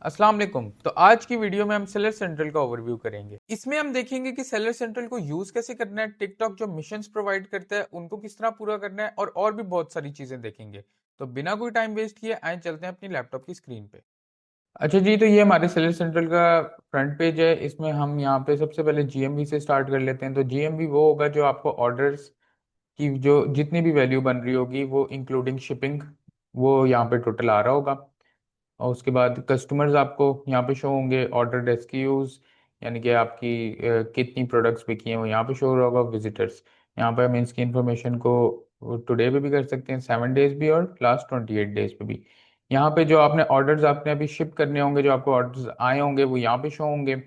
अस्सलाम वालेकुम। तो आज की वीडियो में हम सेलर सेंट्रल का ओवरव्यू करेंगे। इसमें हम देखेंगे कि सेलर सेंट्रल को यूज कैसे करना है, टिकटॉक जो मिशंस प्रोवाइड करता है उनको किस तरह पूरा करना है और भी बहुत सारी चीजें देखेंगे। तो बिना कोई टाइम वेस्ट किए आए चलते हैं अपनी लैपटॉप की स्क्रीन पे। अच्छा जी, तो ये हमारे सेलर सेंट्रल का फ्रंट पेज है। इसमें हम यहाँ पे सबसे पहले जीएमवी से स्टार्ट कर लेते हैं। तो जीएमवी वो होगा जो आपको ऑर्डर्स की जो जितनी भी वैल्यू बन रही होगी वो इंक्लूडिंग शिपिंग, वो यहाँ पे टोटल आ रहा होगा। और उसके बाद कस्टमर्स आपको यहाँ पे शो होंगे, ऑर्डर एसक्यूज यानी कि आपकी कितनी प्रोडक्ट्स बिकी हैं वो यहाँ पे शो हो रहा होगा। विजिटर्स, यहाँ पे हम इसकी इंफॉर्मेशन को टुडे पे भी कर सकते हैं, 7 डेज भी और लास्ट 28 डेज पे भी। यहाँ पे जो आपने ऑर्डर्स आपने अभी शिप करने होंगे, जो आपको ऑर्डर्स आए होंगे वो यहाँ पे शो होंगे।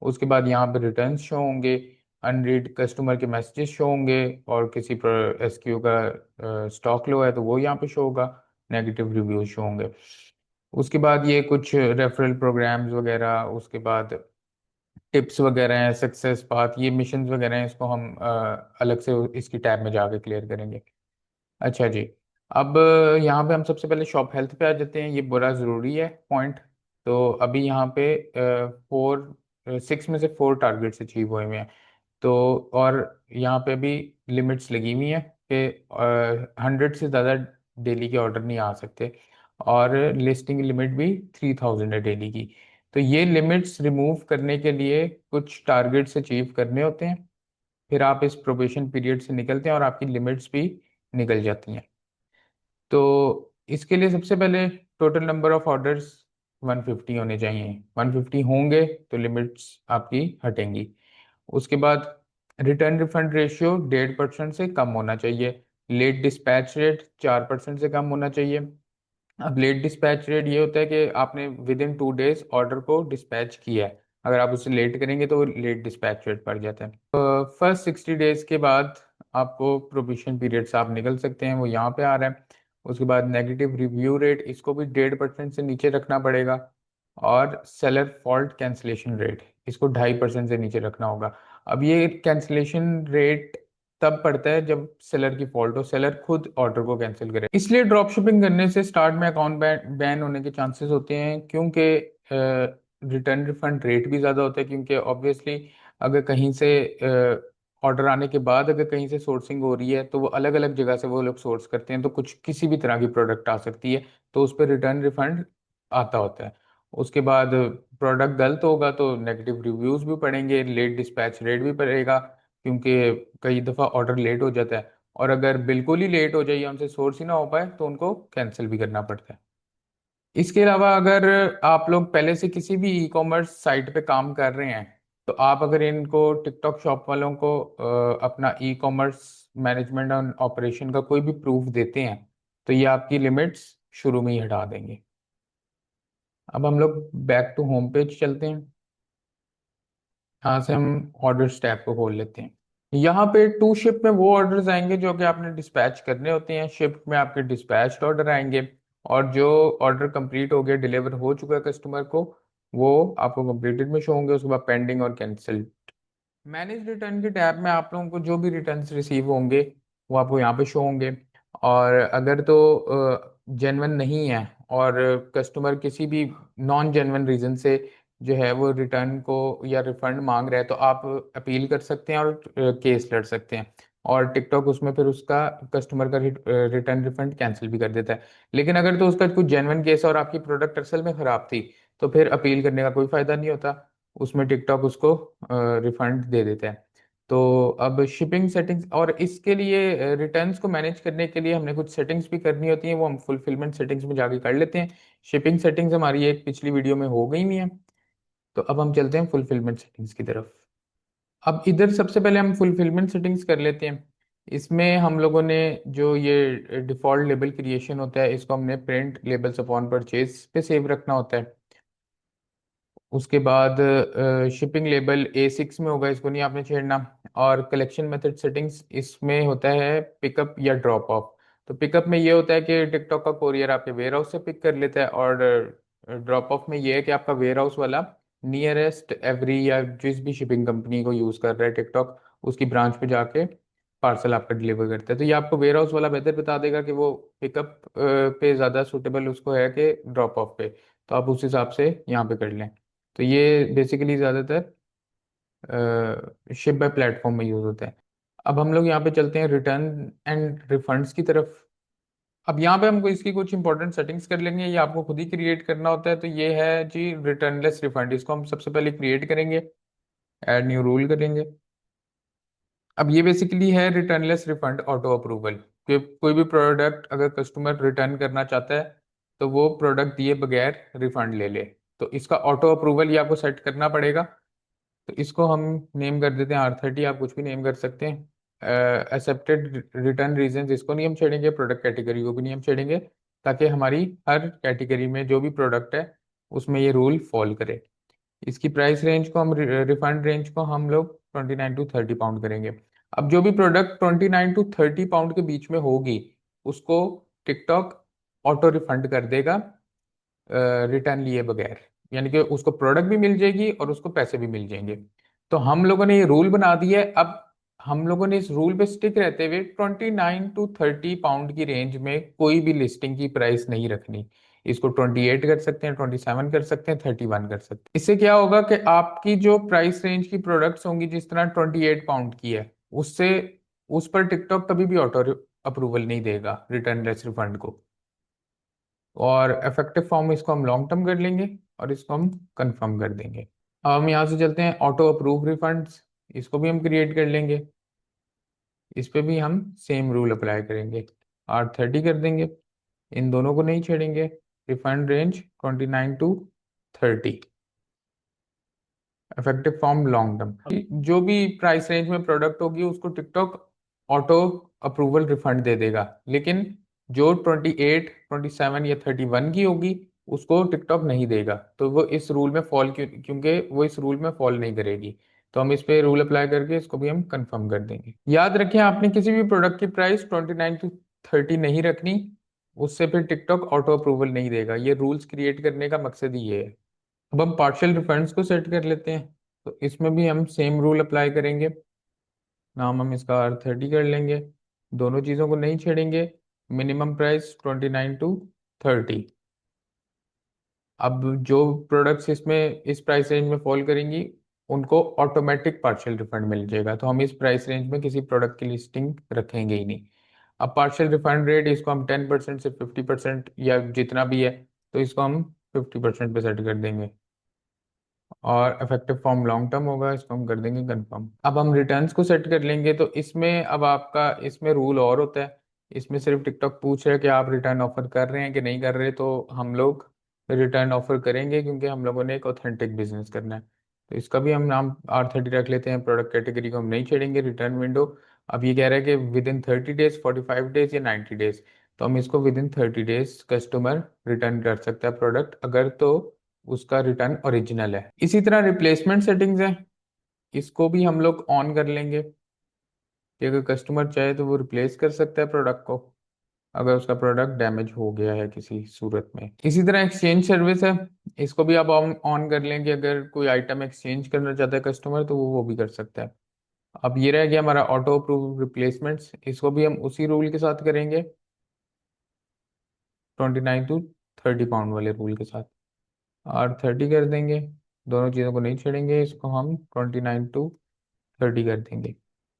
उसके बाद यहाँ पे रिटर्न शो होंगे, अनरीड कस्टमर के मैसेजेस शो होंगे, और किसी एसक्यू का स्टॉक लो है तो वो यहाँ पे शो होगा, नेगेटिव रिव्यूज शो होंगे। उसके बाद ये कुछ रेफरल प्रोग्राम्स वगैरह, उसके बाद टिप्स वगैरह हैं, सक्सेस पाथ, ये मिशंस वगैरह हैं, इसको हम अलग से इसकी टैब में जाके क्लियर करेंगे। अच्छा जी, अब यहाँ पे हम सबसे पहले शॉप हेल्थ पे आ जाते हैं। ये बड़ा ज़रूरी है पॉइंट। तो अभी यहाँ पे 6 में से 4 टारगेट्स अचीव हुए हुए हैं। तो और यहाँ पे भी लिमिट्स लगी हुई हैं कि 100 से ज़्यादा डेली के ऑर्डर नहीं आ सकते, और लिस्टिंग लिमिट भी 3000 है डेली की। तो ये लिमिट्स रिमूव करने के लिए कुछ टारगेट्स अचीव करने होते हैं, फिर आप इस प्रोबेशन पीरियड से निकलते हैं और आपकी लिमिट्स भी निकल जाती हैं। तो इसके लिए सबसे पहले टोटल नंबर ऑफ ऑर्डर्स 150 होने चाहिए। 150 होंगे तो लिमिट्स आपकी हटेंगी। उसके बाद रिटर्न रिफंड रेशियो 1.5% से कम होना चाहिए। लेट डिस्पैच रेट 4% से कम होना चाहिए। अब लेट डिस्पैच रेट ये होता है कि आपने विद इन 2 डेज ऑर्डर को डिस्पैच किया है, अगर आप उसे लेट करेंगे तो वो लेट डिस्पैच रेट पड़ जाता है। फर्स्ट 60 डेज के बाद आपको प्रोबिशन पीरियड से आप निकल सकते हैं, वो यहाँ पे आ रहा है। उसके बाद नेगेटिव रिव्यू रेट, इसको भी 1.5% से नीचे रखना पड़ेगा। और सेलर फॉल्ट कैंसिलेशन रेट, इसको 2.5% से नीचे रखना होगा। अब ये कैंसिलेशन रेट तब पड़ता है जब सेलर की फॉल्ट हो, सेलर खुद ऑर्डर को कैंसिल करे। इसलिए ड्रॉप शिपिंग करने से स्टार्ट में अकाउंट बैन होने के चांसेस होते हैं, क्योंकि रिटर्न रिफंड रेट भी ज़्यादा होता है। क्योंकि ऑब्वियसली अगर कहीं से ऑर्डर आने के बाद अगर कहीं से सोर्सिंग हो रही है तो वो अलग अलग जगह से वो लोग सोर्स करते हैं, तो कुछ किसी भी तरह की प्रोडक्ट आ सकती है, तो उस पर रिटर्न रिफंड आता होता है। उसके बाद प्रोडक्ट गलत होगा तो नेगेटिव रिव्यूज भी पड़ेंगे, लेट डिस्पैच रेट भी पड़ेगा, क्योंकि कई दफ़ा ऑर्डर लेट हो जाता है। और अगर बिल्कुल ही लेट हो जाए या उनसे सोर्स ही ना हो पाए तो उनको कैंसिल भी करना पड़ता है। इसके अलावा अगर आप लोग पहले से किसी भी ई कॉमर्स साइट पे काम कर रहे हैं, तो आप अगर इनको टिकटॉक शॉप वालों को अपना ई कॉमर्स मैनेजमेंट और ऑपरेशन का कोई भी प्रूफ देते हैं, तो ये आपकी लिमिट्स शुरू में ही हटा देंगे। अब हम लोग बैक टू होम पेज चलते हैं। यहाँ से हम ऑर्डर्स टैब को खोल लेते हैं। यहाँ पे टू शिप में वो ऑर्डर्स आएंगे जो कि आपने डिस्पैच करने होते हैं। शिप में आपके डिस्पैच्ड ऑर्डर आएंगे, और जो ऑर्डर कंप्लीट हो गया, डिलीवर हो चुका है कस्टमर को, वो आपको कंप्लीटेड में शो होंगे। उसके बाद पेंडिंग और कैंसिल। मैनेज रिटर्न के टैब में आप लोगों को जो भी रिटर्न रिसीव होंगे वो आपको यहाँ पे शो होंगे। और अगर तो जेन्युइन नहीं है और कस्टमर किसी भी नॉन जेन्युइन रीजन से जो है वो रिटर्न को या रिफंड मांग रहा है, तो आप अपील कर सकते हैं और केस लड़ सकते हैं। और टिकटॉक उसमें फिर उसका कस्टमर का रिटर्न रिफंड कैंसिल भी कर देता है। लेकिन अगर तो उसका कोई जेन्युइन केस है और आपकी प्रोडक्ट असल में ख़राब थी, तो फिर अपील करने का कोई फ़ायदा नहीं होता, उसमें टिकटॉक उसको रिफंड दे देता है। तो अब शिपिंग सेटिंग्स, और इसके लिए रिटर्न्स को मैनेज करने के लिए हमने कुछ सेटिंग्स भी करनी होती हैं, वो हम फुलफिलमेंट सेटिंग्स में जाके कर लेते हैं। शिपिंग सेटिंग्स हमारी एक पिछली वीडियो में हो गई हुई है। तो अब हम चलते हैं फुलफिलमेंट सेटिंग्स की तरफ। अब इधर सबसे पहले हम फुलफिलमेंट सेटिंग्स कर लेते हैं। इसमें हम लोगों ने जो ये डिफ़ॉल्ट लेबल क्रिएशन होता है, इसको हमने प्रिंट लेबल्स अपॉन परचेज पे सेव रखना होता है। उसके बाद शिपिंग लेबल A6 में होगा, इसको नहीं आपने छेड़ना। और कलेक्शन मेथड सेटिंग्स, इसमें होता है पिकअप या ड्रॉप ऑफ। तो पिकअप में ये होता है कि टिकटॉक का कोरियर आपके वेयर हाउस से पिक कर लेता है, और ड्रॉप ऑफ में ये है कि आपका वेयर हाउस वाला नियरेस्ट एवरी या जिस भी शिपिंग कंपनी को यूज़ कर रहा है टिकटॉक, उसकी ब्रांच पे जाके पार्सल आपका डिलीवर करता है। तो ये आपको वेयर हाउस वाला बेहतर बता देगा कि वो पिकअप पे ज़्यादा सूटेबल उसको है कि ड्रॉप ऑफ पे। तो आप उस हिसाब से यहाँ पे कर लें। तो ये बेसिकली ज़्यादातर शिप बाय प्लेटफॉर्म में यूज़ होता है। अब हम लोग यहाँ पे चलते हैं रिटर्न एंड रिफंड्स की तरफ। अब यहाँ पे हमको इसकी कुछ इंपॉर्टेंट सेटिंग्स कर लेंगे, ये आपको खुद ही क्रिएट करना होता है। तो ये है जी रिटर्नलेस रिफंड, इसको हम सबसे पहले क्रिएट करेंगे, ऐड न्यू रूल करेंगे। अब ये बेसिकली है रिटर्नलेस रिफंड ऑटो अप्रूवल, कि कोई भी प्रोडक्ट अगर कस्टमर रिटर्न करना चाहता है तो वो प्रोडक्ट दिए बगैर रिफंड ले ले। तो इसका ऑटो अप्रूवल ये आपको सेट करना पड़ेगा। तो इसको हम नेम कर देते हैं R30, आप कुछ भी नेम कर सकते हैं। एक्सेप्टेड रिटर्न रीजन इसको नहीं हम छेड़ेंगे, प्रोडक्ट कैटेगरी को भी नहीं हम छेड़ेंगे, ताकि हमारी हर कैटेगरी में जो भी प्रोडक्ट है उसमें ये रूल फॉल करे। इसकी प्राइस रेंज को हम रिफंड रेंज को हम लोग 29 to 30 पाउंड करेंगे। अब जो भी प्रोडक्ट 29 to 30 पाउंड के बीच में होगी उसको टिकटॉक ऑटो रिफंड कर देगा रिटर्न लिए बगैर, यानी कि उसको प्रोडक्ट भी मिल जाएगी और उसको पैसे भी मिल जाएंगे। तो हम लोगों ने ये रूल बना दिया है। अब हम लोगों ने इस रूल पे स्टिक रहते हुए 29 to 30 पाउंड की रेंज में कोई भी लिस्टिंग की प्राइस नहीं रखनी। इसको 28 कर सकते हैं, 27 कर सकते हैं, 31 कर सकते हैं। इससे क्या होगा कि आपकी जो प्राइस रेंज की प्रोडक्ट्स होंगी, जिस तरह 28 पाउंड की है, उससे उस पर टिकटॉक कभी भी ऑटो अप्रूवल नहीं देगा रिटर्न लेस रिफंड को। और इफेक्टिव फॉर्म इसको हम लॉन्ग टर्म कर लेंगे और इसको हम कंफर्म कर देंगे। अब हम यहाँ से चलते हैं ऑटो अप्रूव रिफंड्स, इसको भी हम क्रिएट कर लेंगे। इस पे भी हम सेम रूल अप्लाई करेंगे, R30 कर देंगे, इन दोनों को नहीं छेड़ेंगे। Refund range 29 to 30, effective from long term. जो भी प्राइस रेंज में प्रोडक्ट होगी उसको टिकटॉक ऑटो अप्रूवल रिफंड दे देगा, लेकिन जो 28, 27 या 31 की होगी उसको टिकटॉक नहीं देगा। तो वो इस रूल में फॉल क्योंकि वो इस रूल में फॉल नहीं करेगी। तो हम इस पे रूल अप्लाई करके इसको भी हम कंफर्म कर देंगे। याद रखें, आपने किसी भी प्रोडक्ट की प्राइस 29 to 30 नहीं रखनी, उससे फिर टिकटॉक ऑटो अप्रूवल नहीं देगा। ये रूल्स क्रिएट करने का मकसद ही ये है। अब हम पार्शियल रिफंड्स को सेट कर लेते हैं। तो इसमें भी हम सेम रूल अप्लाई करेंगे, नाम हम इसका R30 कर लेंगे, दोनों चीज़ों को नहीं छेड़ेंगे। Minimum price 29 to 30। अब जो प्रोडक्ट्स इसमें इस प्राइस रेंज में फॉल करेंगी उनको ऑटोमेटिक पार्शियल रिफंड मिल जाएगा। तो हम इस प्राइस रेंज में किसी प्रोडक्ट की लिस्टिंग रखेंगे ही नहीं। अब पार्शियल रिफंड रेट इसको हम 10% से 50% या जितना भी है, तो इसको हम 50% पे सेट कर देंगे। और इफेक्टिव फॉर्म लॉन्ग टर्म होगा, इसको हम कर देंगे कंफर्म। अब हम रिटर्न्स को सेट कर लेंगे। तो इसमें अब आपका इसमें रूल और होता है। इसमें सिर्फ टिकटॉक पूछ रहा है कि आप रिटर्न ऑफर कर रहे हैं कि नहीं कर रहे, तो हम लोग रिटर्न ऑफर करेंगे क्योंकि हम लोगों ने एक ऑथेंटिक बिजनेस करना है। तो इसका भी हम नाम R30 रख लेते हैं। प्रोडक्ट कैटेगरी को हम नहीं छेड़ेंगे। रिटर्न विंडो, अब ये कह रहा है कि विद इन 30 डेज, 45 डेज या 90 डेज। तो हम इसको with in 30 days customer return कर सकता है प्रोडक्ट, अगर तो उसका रिटर्न ओरिजिनल है। इसी तरह रिप्लेसमेंट सेटिंग्स है, इसको भी हम लोग ऑन कर लेंगे कि अगर कस्टमर चाहे तो वो रिप्लेस कर सकता है प्रोडक्ट को, अगर उसका प्रोडक्ट डैमेज हो गया है किसी सूरत में। इसी तरह एक्सचेंज सर्विस है, इसको भी आप ऑन ऑन कर लेंगे। अगर कोई आइटम एक्सचेंज करना चाहता है कस्टमर तो वो भी कर सकता है। अब ये रह गया हमारा ऑटो अप्रूव रिप्लेसमेंट्स, इसको भी हम उसी रूल के साथ करेंगे, 29 to 30 पाउंड वाले रूल के साथ। R30 कर देंगे, दोनों चीज़ों को नहीं छेड़ेंगे, इसको हम 29 to 30 कर देंगे।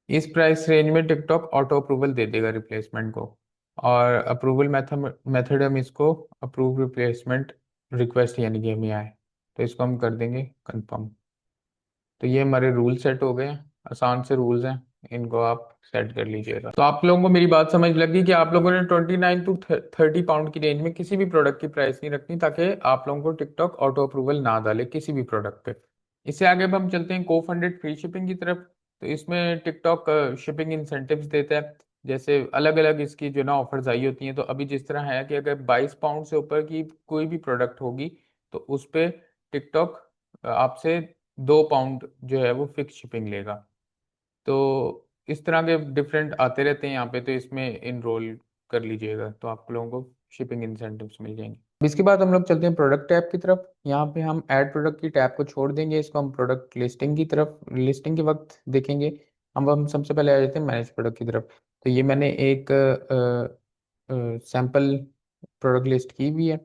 इस प्राइस रेंज में टिकटॉक ऑटो अप्रूवल दे देगा रिप्लेसमेंट को। और अप्रूवल मेथड मेथड हम इसको अप्रूव रिप्लेसमेंट रिक्वेस्ट यानी कि हमें आए, तो इसको हम कर देंगे कंफर्म। तो ये हमारे रूल सेट हो गए हैं, आसान से रूल्स हैं, इनको आप सेट कर लीजिएगा। तो आप लोगों को मेरी बात समझ लगी कि आप लोगों ने 29 to 30 पाउंड की रेंज में किसी भी प्रोडक्ट की प्राइस नहीं रखनी, ताकि आप लोगों को टिकटॉक ऑटो अप्रूवल ना डाले किसी भी प्रोडक्ट पे। इससे आगे अब हम चलते हैं को फंडेड फ्री शिपिंग की तरफ। तो इसमें टिकटॉक शिपिंग इंसेंटिव्स देता है। जैसे अलग अलग इसकी जो ना ऑफर्स आई होती हैं। तो अभी जिस तरह है कि अगर 22 पाउंड से ऊपर की कोई भी प्रोडक्ट होगी तो उस पे टिकटॉक आपसे 2 पाउंड जो है वो फिक्स शिपिंग लेगा। तो इस तरह के डिफरेंट आते रहते हैं यहाँ पे, तो इसमें इनरोल कर लीजिएगा तो आप लोगों को शिपिंग इंसेंटिव्स मिल जाएंगे। अब इसके बाद हम लोग चलते हैं प्रोडक्ट टैब की तरफ। यहाँ पे हम ऐड प्रोडक्ट की टैब को छोड़ देंगे, इसको हम प्रोडक्ट लिस्टिंग की तरफ लिस्टिंग के वक्त देखेंगे। हम सबसे पहले आ जाते हैं मैनेज प्रोडक्ट की तरफ। तो ये मैंने एक सैम्पल प्रोडक्ट लिस्ट की हुई है।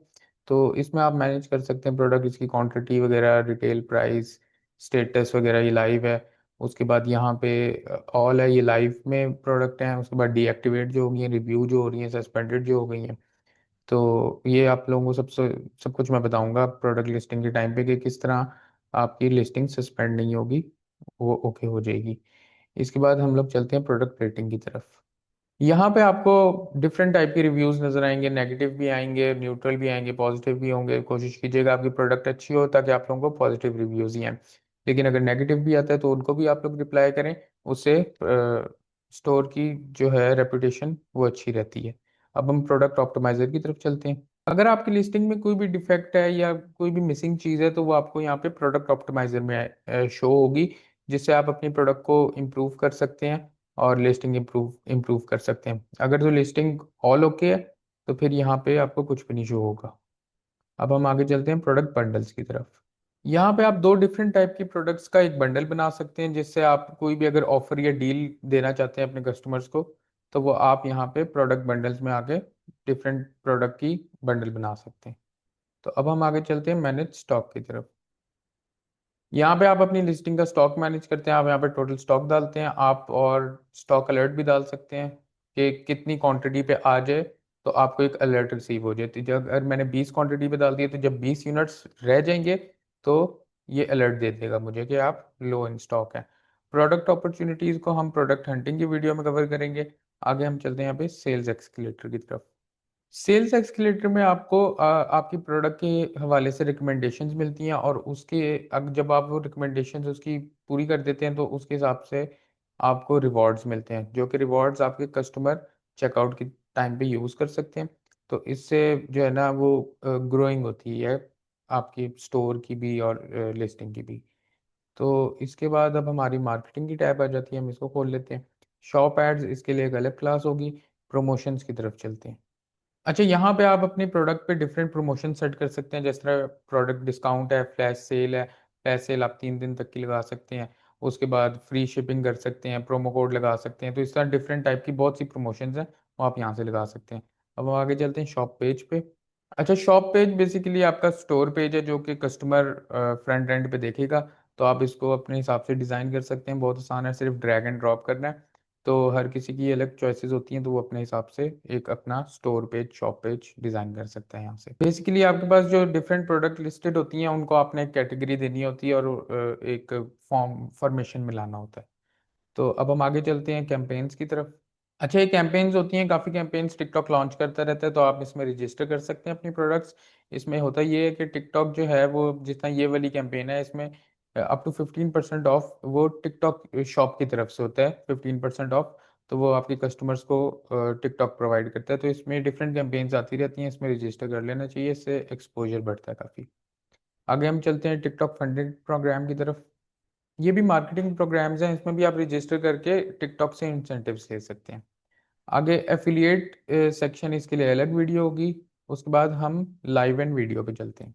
तो इसमें आप मैनेज कर सकते हैं प्रोडक्ट, इसकी क्वांटिटी वगैरह, रिटेल प्राइस, स्टेटस वगैरह, ये लाइव है। उसके बाद यहाँ पे ऑल है, ये लाइव में प्रोडक्ट हैं। उसके बाद डीएक्टिवेट जो हो गई हैं, रिव्यू जो हो रही हैं, सस्पेंडेड जो हो गई हैं। तो ये आप लोगों को सब कुछ मैं बताऊंगा प्रोडक्ट लिस्टिंग के टाइम पे कि किस तरह आपकी लिस्टिंग सस्पेंड नहीं होगी, वो ओके हो जाएगी। इसके बाद हम लोग चलते हैं प्रोडक्ट रेटिंग की तरफ। यहाँ पे आपको डिफरेंट टाइप के रिव्यूज नजर आएंगे, नेगेटिव भी आएंगे, न्यूट्रल भी आएंगे, पॉजिटिव भी होंगे। कोशिश कीजिएगा आपकी प्रोडक्ट अच्छी हो ताकि आप लोगों को पॉजिटिव रिव्यूज ही आए। लेकिन अगर नेगेटिव भी आता है तो उनको भी आप लोग रिप्लाई करें, उससे स्टोर की जो है रेपुटेशन वो अच्छी रहती है। अब हम प्रोडक्ट ऑप्टिमाइजर की तरफ चलते हैं। अगर आपकी लिस्टिंग में कोई भी डिफेक्ट है या कोई भी मिसिंग चीज़ है तो वो आपको यहाँ पे प्रोडक्ट ऑप्टिमाइजर में शो होगी, जिससे आप अपनी प्रोडक्ट को इम्प्रूव कर सकते हैं और लिस्टिंग इम्प्रूव इम्प्रूव कर सकते हैं। अगर जो लिस्टिंग ऑल ओके है तो फिर यहाँ पे आपको कुछ भी नहीं शो होगा। अब हम आगे चलते हैं प्रोडक्ट बंडल्स की तरफ। यहाँ पे आप दो डिफरेंट टाइप की प्रोडक्ट्स का एक बंडल बना सकते हैं, जिससे आप कोई भी अगर ऑफर या डील देना चाहते हैं अपने कस्टमर्स को, तो वो आप यहाँ पे प्रोडक्ट बंडल्स में आके डिफरेंट प्रोडक्ट की बंडल बना सकते हैं। तो अब हम आगे चलते हैं मैनेज स्टॉक की तरफ। यहाँ पे आप अपनी लिस्टिंग का स्टॉक मैनेज करते हैं। आप यहाँ पे टोटल स्टॉक डालते हैं आप, और स्टॉक अलर्ट भी डाल सकते हैं कि कितनी क्वांटिटी पे आ जाए तो आपको एक अलर्ट रिसीव हो जाए। तो जब अगर मैंने 20 क्वांटिटी पे डाल दिया तो जब 20 यूनिट्स रह जाएंगे तो ये अलर्ट दे देगा मुझे कि आप लो इन स्टॉक है। प्रोडक्ट अपॉर्चुनिटीज़ को हम प्रोडक्ट हंटिंग की वीडियो में कवर करेंगे। आगे हम चलते हैं यहाँ पे सेल्स एक्सकेलेटर की तरफ। सेल्स एक्सकेलेटर में आपको आपकी प्रोडक्ट के हवाले से रिकमेंडेशंस मिलती हैं, और उसके अब जब आप वो रिकमेंडेशंस उसकी पूरी कर देते हैं तो उसके हिसाब से आपको रिवॉर्ड्स मिलते हैं, जो कि रिवॉर्ड्स आपके कस्टमर चेकआउट के टाइम पे यूज़ कर सकते हैं। तो इससे जो है ना वो ग्रोइंग होती है आपकी स्टोर की भी और लिस्टिंग की भी। तो इसके बाद अब हमारी मार्केटिंग की टैब आ जाती है, हम इसको खोल लेते हैं। शॉप एड्स, इसके लिए एक अलग क्लास होगी। प्रमोशंस की तरफ चलते हैं। अच्छा, यहाँ पे आप अपने प्रोडक्ट पे डिफरेंट प्रमोशन सेट कर सकते हैं। जिस तरह प्रोडक्ट डिस्काउंट है, फ्लैश सेल है। फ्लैश सेल आप 3 दिन तक की लगा सकते हैं। उसके बाद फ्री शिपिंग कर सकते हैं, प्रोमो कोड लगा सकते हैं। तो इस तरह डिफरेंट टाइप की बहुत सी प्रमोशंस हैं, वो आप यहाँ से लगा सकते हैं। अब हम आगे चलते हैं शॉप पेज पे। अच्छा, शॉप पेज बेसिकली आपका स्टोर पेज है जो कि कस्टमर फ्रंट एंड पे देखेगा। तो आप इसको अपने हिसाब से डिज़ाइन कर सकते हैं, बहुत आसान है, सिर्फ ड्रैग एंड ड्रॉप करना है। तो हर किसी की अलग चॉइसेस होती हैं, तो वो अपने हिसाब से एक अपना store page, shop page design कर सकता है यहाँ से। बेसिकली आपके पास जो डिफरेंट प्रोडक्ट लिस्टेड होती हैं उनको आपने एक कैटेगरी देनी होती है और एक फॉर्मेशन में लाना होता है। तो अब हम आगे चलते हैं कैंपेन्स की तरफ। अच्छा, ये कैंपेन्स होती हैं, काफ़ी कैंपेन्स टिकटॉक लॉन्च करता रहता है, तो आप इसमें रजिस्टर कर सकते हैं अपनी प्रोडक्ट्स। इसमें होता ये है कि टिकटॉक जो है वो जिस तरह ये वाली कैंपेन है, इसमें अप टू 15% ऑफ वो टिकटॉक शॉप की तरफ से होता है, 15% ऑफ। तो वो आपके कस्टमर्स को टिकटॉक प्रोवाइड करता है। तो इसमें डिफरेंट कैंपेन्स आती रहती हैं, इसमें रजिस्टर कर लेना चाहिए, इससे एक्सपोजर बढ़ता है काफ़ी। आगे हम चलते हैं टिकटॉक फंडिंग प्रोग्राम की तरफ। ये भी मार्केटिंग प्रोग्राम्स हैं, इसमें भी आप रजिस्टर करके टिकटॉक से इंसेंटिव्स ले सकते हैं। आगे एफिलिएट सेक्शन, इसके लिए अलग वीडियो होगी। उसके बाद हम लाइव एंड वीडियो पे चलते हैं।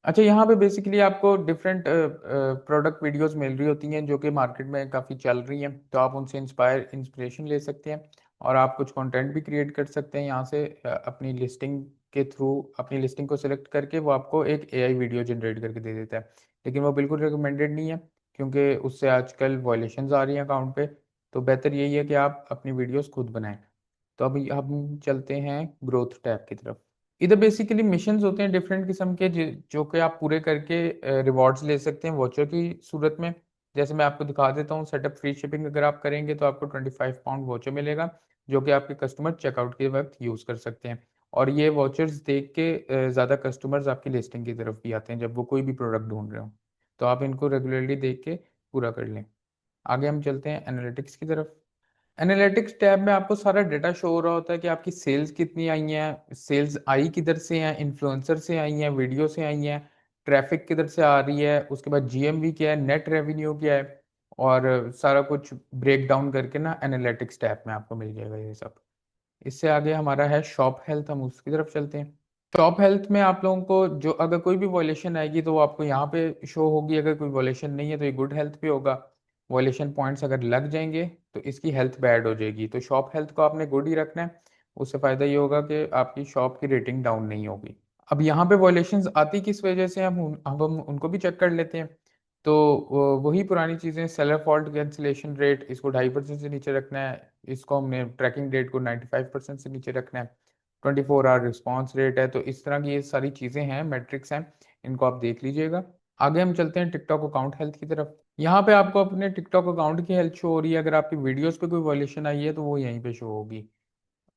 अच्छा, यहाँ पे बेसिकली आपको डिफरेंट प्रोडक्ट वीडियोस मिल रही होती हैं जो कि मार्केट में काफ़ी चल रही हैं, तो आप उनसे इंस्पिरेशन ले सकते हैं और आप कुछ कंटेंट भी क्रिएट कर सकते हैं यहाँ से। अपनी लिस्टिंग के थ्रू अपनी लिस्टिंग को सिलेक्ट करके वो आपको एक एआई वीडियो जनरेट करके दे देता है। लेकिन वो बिल्कुल रिकमेंडेड नहीं है, क्योंकि उससे आजकल वायलेशंस आ रही हैं अकाउंट पे। तो बेहतर यही है कि आप अपनी वीडियोस खुद बनाएं। तो अभी हम चलते हैं ग्रोथ टैब की तरफ। इधर बेसिकली मिशंस होते हैं डिफरेंट किस्म के, जो कि आप पूरे करके रिवॉर्ड्स ले सकते हैं वॉचर की सूरत में। जैसे मैं आपको दिखा देता हूँ, सेटअप फ्री शिपिंग अगर आप करेंगे तो आपको 25 पाउंड वॉचर मिलेगा, जो कि आपके कस्टमर चेकआउट के वक्त यूज़ कर सकते हैं। और ये वॉचर्स देख के ज़्यादा कस्टमर्स आपकी लिस्टिंग की तरफ भी आते हैं जब वो कोई भी प्रोडक्ट ढूंढ रहे हो। तो आप इनको रेगुलरली देख के पूरा कर लें। आगे हम चलते हैं एनालिटिक्स की तरफ। एनालिटिक्स टैब में आपको सारा डेटा शो हो रहा होता है कि आपकी सेल्स कितनी आई हैं, सेल्स आई किधर से हैं, इन्फ्लुएंसर से आई हैं, वीडियो से आई हैं, ट्रैफिक किधर से आ रही है, उसके बाद जीएमवी क्या है, नेट रेवेन्यू क्या है, और सारा कुछ ब्रेक डाउन करके ना एनालिटिक्स टैब में आपको मिल जाएगा ये सब। इससे आगे हमारा है शॉप हेल्थ, हम उसकी तरफ चलते हैं। टॉप हेल्थ में आप लोगों को जो अगर कोई भी वॉयलेशन आएगी तो वो आपको यहाँ पे शो होगी। अगर कोई वॉयलेशन नहीं है तो ये गुड हेल्थ पे होगा। वॉयलेशन पॉइंट्स अगर लग जाएंगे तो इसकी हेल्थ बैड हो जाएगी। तो शॉप हेल्थ को आपने गुड ही रखना है, उससे फ़ायदा ये होगा कि आपकी शॉप की रेटिंग डाउन नहीं होगी। अब यहाँ पे वॉयलेशंस आती किस वजह से हम उनको भी चेक कर लेते हैं। तो वही पुरानी चीज़ें, सेलर फॉल्ट कैंसिलेशन रेट इसको 2.5% से नीचे रखना है, इसको हमने ट्रैकिंग डेट को 95% से नीचे रखना है, 24 आवर रिस्पॉन्स रेट है। तो इस तरह की ये सारी चीज़ें हैं, मेट्रिक्स हैं, इनको आप देख लीजिएगा। आगे हम चलते हैं टिकटॉक अकाउंट हेल्थ की तरफ। यहाँ पे आपको अपने टिकटॉक अकाउंट की हेल्थ शो हो रही है। अगर आपकी वीडियोस पे कोई वॉयलेशन आई है तो वो यहीं पे शो होगी।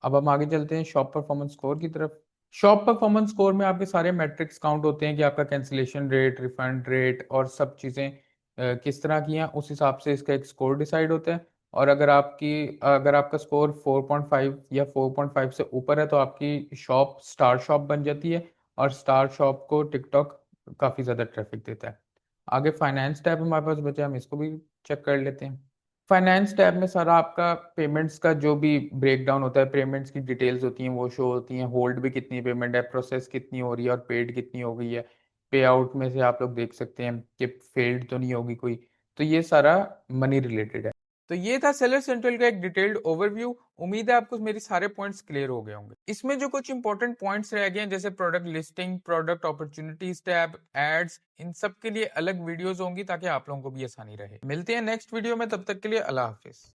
अब हम आगे चलते हैं शॉप परफॉर्मेंस स्कोर की तरफ। शॉप परफॉर्मेंस स्कोर में आपके सारे मैट्रिक्स काउंट होते हैं कि आपका कैंसिलेशन रेट, रिफंड रेट और सब चीज़ें किस तरह की हैं, उस हिसाब से इसका एक स्कोर डिसाइड होता है। और अगर आपका स्कोर 4.5 या 4.5 से ऊपर है तो आपकी शॉप स्टार शॉप बन जाती है, और स्टार शॉप को टिकटॉक काफ़ी ज़्यादा ट्रैफिक देता है। आगे फाइनेंस टैब हमारे पास बचा है, हम इसको भी चेक कर लेते हैं। फाइनेंस टैब में सारा आपका पेमेंट्स का जो भी ब्रेकडाउन होता है, पेमेंट्स की डिटेल्स होती हैं वो शो होती हैं, होल्ड भी कितनी पेमेंट है, प्रोसेस कितनी हो रही है और पेड कितनी हो गई है। पे आउट में से आप लोग देख सकते हैं कि फेल्ड तो नहीं होगी कोई। तो ये सारा मनी रिलेटेड है। तो ये था सेलर सेंट्रल का एक डिटेल्ड ओवरव्यू। उम्मीद है आपको मेरे सारे पॉइंट्स क्लियर हो गए होंगे। इसमें जो कुछ इंपॉर्टेंट पॉइंट्स रह गए हैं जैसे product listing, product opportunities tab, ads, इन सब के लिए अलग वीडियोस होंगी ताकि आप लोगों को भी आसानी रहे। मिलते हैं नेक्स्ट वीडियो में, तब तक के लिए अल्लाह हाफिज।